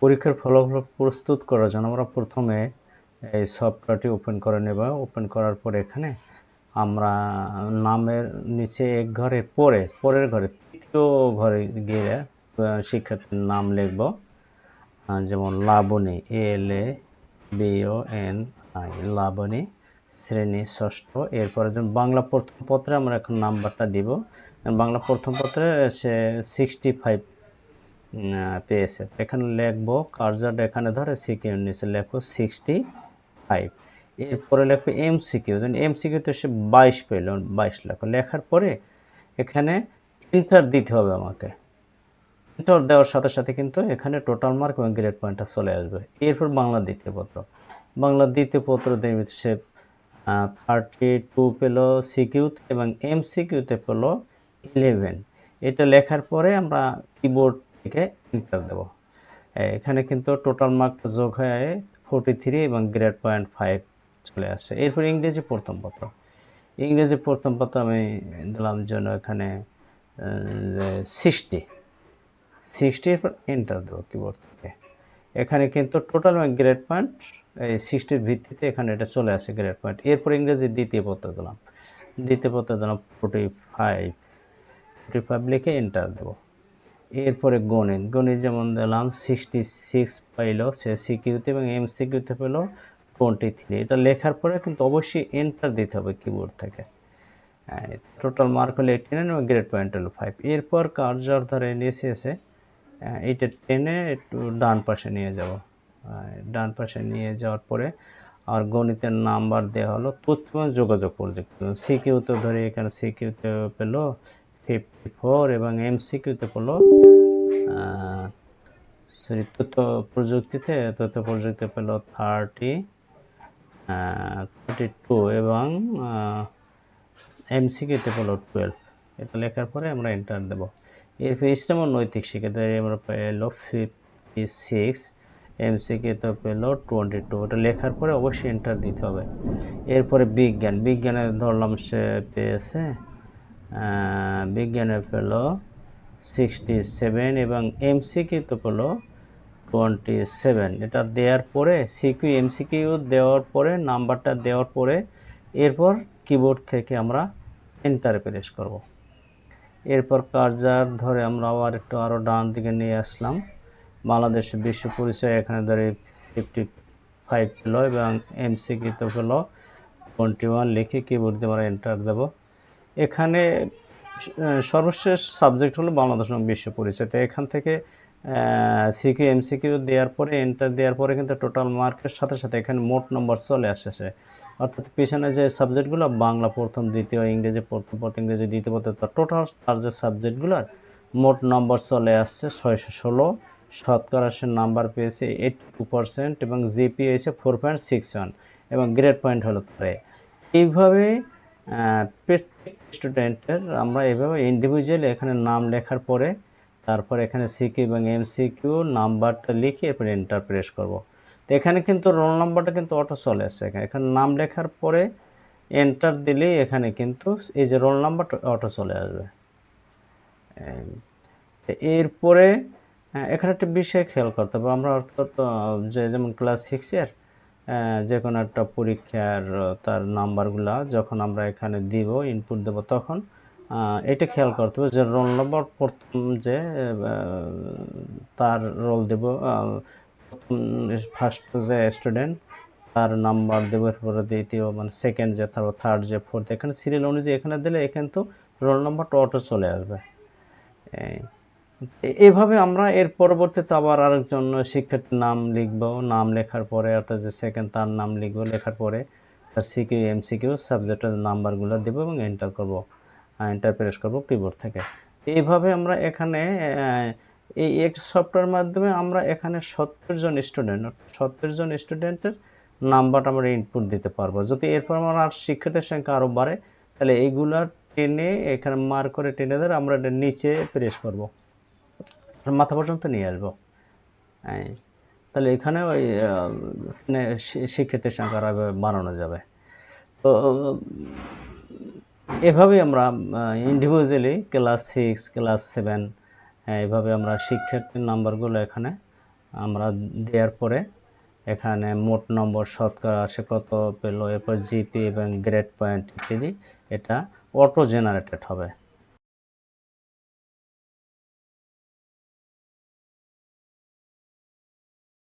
পরীক্ষার ফলাফল প্রস্তুত করার জন্য আমরা প্রথমে এই সফটওয়্যারটি ওপেন করে নেব। ওপেন করার পরে এখানে আমরা নামের নিচে এক ঘরে পরের ঘরে ৩য় ঘরে গিয়ে শিক্ষার্থীর নাম লিখব। যেমন লাবণী, LABONI, লাবণী, শ্রেণী ষষ্ঠ। এরপরে যেমন বাংলা প্রথম পত্রে আমরা এখন নাম্বারটা দিব। বাংলা প্রথম পত্রে সে 65 পেয়েছে। এখানে লিখবো, কার্সারটা এখানে ধরে সিকিউর নিচে লেখো 65। এরপরে লিখবো MCQ, MCQতে সে 22 পেল, 22 লেখো। লেখার পরে এখানে এন্টার দিতে হবে আমাকে। এন্টার দেওয়ার সাথে সাথে কিন্তু এখানে টোটাল মার্ক এবং গ্রেড পয়েন্টটা চলে আসবে। এরপর বাংলা দ্বিতীয় পত্র, বাংলা দ্বিতীয় পত্র দেবে সে 32 পেল সিকিউতে এবং MCQতে পেল 11। এটা লেখার পরে আমরা কিবোর্ড থেকে এন্টার দেব। এখানে কিন্তু টোটাল মার্ক যোগ হয়ে 43 এবং গ্রেড পয়েন্ট 5 চলে আসে। এরপর ইংরেজি প্রথম পত্র, ইংরেজি প্রথম পত্র আমি দিলাম জন্য এখানে 60 এর পর এন্টার দেবো কিবোর্ড থেকে। এখানে কিন্তু টোটাল গ্রেড পয়েন্ট এই 60-র ভিত্তিতে এখানে এটা চলে আসে গ্রেড পয়েন্ট। এরপর ইংরেজি দ্বিতীয় পত্র দিলাম, দ্বিতীয় পত্র দিলাম 45 লিখে এন্টার দেবো। এরপরে গণিত যেমন দিলাম 66 পাইল সে সিকিউতে এবং MCQতে পেল 23। এটা লেখার পরে কিন্তু অবশ্যই এন্টার দিতে হবে কিবোর্ড থেকে। টোটাল মার্ক হলো 89 এবং গ্রেড পয়েন্ট হলো 5। এরপর কার্সর ধরে নিচে এসে এটা টেনে একটু ডান পাশে নিয়ে যাব। ডান পাশে নিয়ে যাওয়ার পরে আর গণিতের নাম্বার দেওয়া হলো তথ্য এবং যোগাযোগ প্রযুক্তি। সিকিউতে ধরে এখানে সিকিউতে পেল 54 এবং MCQতে পেল তথ্য প্রযুক্তিতে পেল 32 এবং MCQতে পেল 12। এটা লেখার পরে আমরা এন্টার দেব। এরপর ইসলাম ও নৈতিক শিক্ষাতে আমরা পেল 56, MCQতে পেল 22। এটা লেখার পরে অবশ্যই এন্টার দিতে হবে। এরপরে বিজ্ঞানে ধরলাম সে পেয়েছে, বিজ্ঞানে পেল 67 এবং MCQতে পেল 27। এটা দেওয়ার পরে MCQ দেওয়ার পরে নাম্বারটা দেওয়ার পরে এরপর কিবোর্ড থেকে আমরা এন্টার প্রেস করব। এরপর কার্সার ধরে আমরা আরও ডান দিকে নিয়ে আসলাম। বাংলাদেশের বিশ্ব পরিচয় এখানে ধরে 55 পেল এবং MCQতে পেল 21 লিখে কিবোর্ড দিয়ে আমরা এন্টার দেব। এখানে সর্বশেষ সাবজেক্ট হলো বাংলাদেশ এবং বিশ্ব পরিচয়। তো এখান থেকে MCQ দেওয়ার পরে এন্টার দেওয়ার পরে কিন্তু টোটাল মার্কের সাথে সাথে এখানে মোট নম্বর চলে আসছে। অর্থাৎ পিছনে যে সাবজেক্টগুলো বাংলা প্রথম দ্বিতীয়, ইংরেজি প্রথম পত্র, ইংরেজি দ্বিতীয় পত্র, টোটাল তার যে সাবজেক্টগুলোর মোট নম্বর চলে আসছে 616। শতকরা সে নাম্বার পেয়েছে 82% এবং জিপি হয়েছে 4.61 এবং গ্রেড পয়েন্ট হলো 3। এইভাবে প্রত্যেক স্টুডেন্টের আমরা এইভাবে ইন্ডিভিজুয়ালি এখানে নাম লেখার পরে তারপর এখানে সিকিউ এবং MCQ নাম্বারটা লিখে এরপর এন্টার প্রেস করব। তো এখানে কিন্তু রোল নাম্বারটা কিন্তু অটো চলে আসছে। এখানে নাম লেখার পরে এন্টার দিলেই এখানে কিন্তু এই যে রোল নাম্বারটা অটো চলে আসবে। এরপরে এখানে একটা বিষয় খেয়াল করতে হবে, আমরা অর্থাৎ যেমন ক্লাস 6-এর যে কোনো একটা পরীক্ষার তার নাম্বারগুলা যখন আমরা এখানে দিব, ইনপুট দেব, তখন এটা খেয়াল করতে হবে যে রোল নম্বর প্রথম যে তার রোল দেব, প্রথম ফার্স্ট যে স্টুডেন্ট তার নাম্বার দেব, এরপরে দ্বিতীয় মানে সেকেন্ড যে, তারপর থার্ড যে, ফোর্থ, এখানে সিরিয়াল অনুযায়ী এখানে দিলে এখানে তো রোল নাম্বারটা অটো চলে আসবে। এভাবে আমরা এর পরবর্তীতে আবার আরেকজন শিক্ষার্থীর নাম লিখব। নাম লেখার পরে অর্থাৎ যে সেকেন্ড তার নাম লিখব, লেখার পরে তার সিকিউ MCQ সাবজেক্টের নাম্বারগুলো দেবো এবং এন্টার করব, এন্টার প্রেস করব কিবোর্ড থেকে। এইভাবে আমরা এখানে এই একটা সফটওয়্যার মাধ্যমে আমরা এখানে 70 জন স্টুডেন্টের নাম্বারটা আমরা ইনপুট দিতে পারবো। যদি এরপর আমার আর শিক্ষার্থীর সংখ্যা আরও বাড়ে তাহলে এইগুলা টেনে এখানে মার্ক করে টেনে ধরে আমরা এটা নিচে প্রেস করব, মাথা পর্যন্ত নিয়ে আসবো। তাহলে এখানে ওই শিক্ষার্থীর সংখ্যা আরও বাড়ানো যাবে। তো এভাবেই আমরা ইন্ডিভিজুয়ালি ক্লাস 6, ক্লাস 7 এভাবে আমরা শিক্ষার্থীর নাম্বারগুলো এখানে আমরা দেওয়ার পরে এখানে মোট নম্বর শতকরা সে কত পেল, এরপর জিপি এবং গ্রেড পয়েন্ট ইত্যাদি, এটা অটো জেনারেটেড হবে।